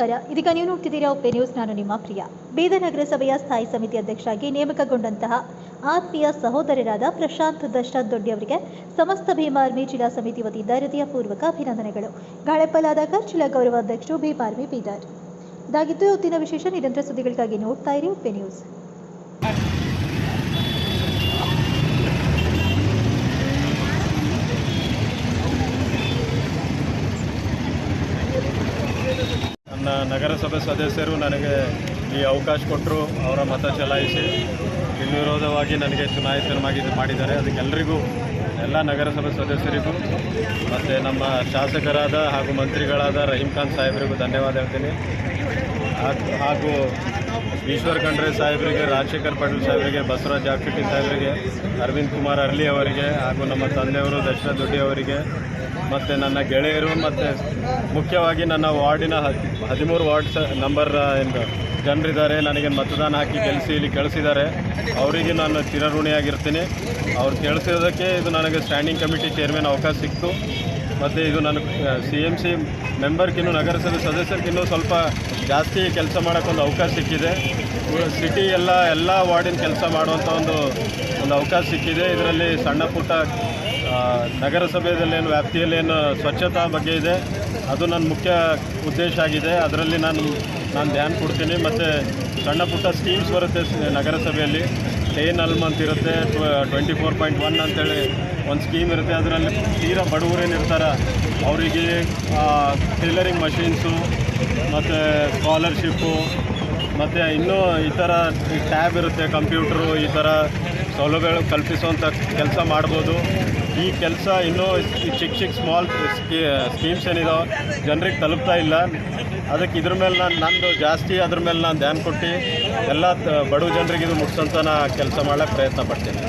ನಮಸ್ಕಾರ. ಇದೀಗ ನೀವು ನೋಡ್ತಿದ್ದೀರಾ ಒಪ್ಪೆ ನ್ಯೂಸ್. ನಾನು ನಿಮ್ಮ ಪ್ರಿಯ. ಬೀದರ್ ನಗರಸಭೆಯ ಸ್ಥಾಯಿ ಸಮಿತಿ ಅಧ್ಯಕ್ಷರಾಗಿ ನೇಮಕಗೊಂಡಂತಹ ಆತ್ಮೀಯ ಸಹೋದರರಾದ ಪ್ರಶಾಂತ್ ದಶರಥ್ ದೊಡ್ಡಿ ಅವರಿಗೆ ಸಮಸ್ತ ಭೀಮ ಆರ್ಮಿ ಜಿಲ್ಲಾ ಸಮಿತಿ ವತಿಯಿಂದ ಹೃದಯಪೂರ್ವಕ ಅಭಿನಂದನೆಗಳು. ಗಾಳೆಪಲ್ಲಾದ ಜಿಲ್ಲಾ ಗೌರವ ಅಧ್ಯಕ್ಷರು ಭೀಮ ಆರ್ಮಿ ಬೀದರ್. ಇದಾಗಿದ್ದು ಇವತ್ತಿನ ವಿಶೇಷ. ನಿರಂತರ ಸುದ್ದಿಗಳಿಗಾಗಿ ನೋಡ್ತಾ ಇರಿ ಒಪ್ಪೆ ನ್ಯೂಸ್. ನನ್ನ ನಗರಸಭೆ ಸದಸ್ಯರು ನನಗೆ ಈ ಅವಕಾಶ ಕೊಟ್ಟರು. ಅವರ ಮತ ಚಲಾಯಿಸಿ ನಿರ್ವಿರೋಧವಾಗಿ ನನಗೆ ಚುನಾಯಿತನಾಗಿ ಮಾಡಿದ್ದಾರೆ. ಅದಕ್ಕೆಲ್ಲರಿಗೂ, ಎಲ್ಲ ನಗರಸಭೆ ಸದಸ್ಯರಿಗೂ ಮತ್ತು ನಮ್ಮ ಶಾಸಕರಾದ ಹಾಗೂ ಮಂತ್ರಿಗಳಾದ ರಹೀಂ ಖಾನ್ ಸಾಹೇಬರಿಗೂ ಧನ್ಯವಾದ ಹೇಳ್ತೀನಿ. ಹಾಗೂ ಈಶ್ವರ್ ಖಂಡ್ರೆ ಸಾಹೇಬರಿಗೆ, ರಾಜಶೇಖರ್ ಪಾಟೀಲ್ ಸಾಹೇಬರಿಗೆ, ಬಸವರಾಜ್ ಜಾಗೃತಿ ಸಾಹೇಬರಿಗೆ, ಅರವಿಂದ್ ಕುಮಾರ್ ಅರ್ಲಿ ಅವರಿಗೆ, ಹಾಗೂ ನಮ್ಮ ತಂದೆಯವರು ದಶರಥ್ ದೊಡ್ಡಿ ಅವರಿಗೆ, ಮತ್ತು ನನ್ನ ಗೆಳೆಯರು, ಮತ್ತು ಮುಖ್ಯವಾಗಿ ನನ್ನ ವಾರ್ಡಿನ 13 ವಾರ್ಡ್ ನಂಬರ್ ಎಂದು ಜನರಿದ್ದಾರೆ, ನನಗೆ ಮತದಾನ ಹಾಕಿ ಇಲ್ಲಿ ಕಳಿಸಿದ್ದಾರೆ. ಅವರಿಗೆ ನಾನು ಚಿರಋಣಿಯಾಗಿರ್ತೀನಿ. ಅವ್ರು ಕೇಳಿಸಿರೋದಕ್ಕೆ ಇದು ನನಗೆ ಸ್ಟ್ಯಾಂಡಿಂಗ್ ಕಮಿಟಿ ಚೇರ್ಮನ್ ಅವಕಾಶ ಸಿಕ್ತು. ಮತ್ತು ಇದು ನಾನು CMC ಮೆಂಬರ್ಗಿನ್ನೂ, ನಗರಸಭೆ ಸದಸ್ಯರಿಗಿನ್ನೂ ಸ್ವಲ್ಪ ಜಾಸ್ತಿ ಕೆಲಸ ಮಾಡೋಕ್ಕೊಂದು ಅವಕಾಶ ಸಿಕ್ಕಿದೆ. ಸಿಟಿ ಎಲ್ಲ ವಾರ್ಡಿನ ಕೆಲಸ ಮಾಡುವಂಥ ಒಂದು ಅವಕಾಶ ಸಿಕ್ಕಿದೆ. ಇದರಲ್ಲಿ ಸಣ್ಣ ಪುಟ್ಟ ನಗರಸಭೆಯಲ್ಲೇನು ವ್ಯಾಪ್ತಿಯಲ್ಲೇನು ಸ್ವಚ್ಛತಾ ಬಗ್ಗೆ ಇದೆ, ಅದು ನನ್ನ ಮುಖ್ಯ ಉದ್ದೇಶ ಆಗಿದೆ. ಅದರಲ್ಲಿ ನಾನು ಧ್ಯಾನ ಕೊಡ್ತೀನಿ. ಮತ್ತು ಸಣ್ಣ ಪುಟ್ಟ ಸ್ಕೀಮ್ಸ್ ಬರುತ್ತೆ ನಗರಸಭೆಯಲ್ಲಿ. ಟೇನ್ ಅಲ್ಮ್ ಅಂತ ಇರುತ್ತೆ, 24.1 ಅಂತೇಳಿ ಒಂದು ಸ್ಕೀಮ್ ಇರುತ್ತೆ. ಅದರಲ್ಲಿ ತೀರಾ ಬಡವರೇನಿರ್ತಾರೆ ಅವರಿಗೆ ಟೈಲರಿಂಗ್ ಮಷೀನ್ಸು, ಮತ್ತು ಸ್ಕಾಲರ್ಶಿಪ್ಪು, ಮತ್ತು ಇನ್ನೂ ಈ ಥರ ಟ್ಯಾಬ್ ಇರುತ್ತೆ, ಕಂಪ್ಯೂಟ್ರು, ಈ ಥರ ಸೌಲಭ್ಯಗಳು ಕಲ್ಪಿಸುವಂಥ ಕೆಲಸ ಮಾಡ್ಬೋದು. ಈ ಕೆಲಸ ಇನ್ನೂ ಚಿಕ್ಕ ಸ್ಮಾಲ್ ಸ್ಕೀಮ್ಸ್ ಏನಿದಾವೆ ಜನರಿಗೆ ತಲುಪ್ತಾ ಇಲ್ಲ. ಅದಕ್ಕೆ ಇದ್ರ ಮೇಲೆ ನಂದು ಜಾಸ್ತಿ ಅದ್ರ ಮೇಲೆ ನಾನು ಧ್ಯಾನ ಕೊಟ್ಟು ಎಲ್ಲ ಬಡವ ಜನರಿಗೆ ಇದು ಮುಟ್ಸೋಂಥ ಕೆಲಸ ಮಾಡೋಕ್ಕೆ ಪ್ರಯತ್ನ ಪಡ್ತೀನಿ.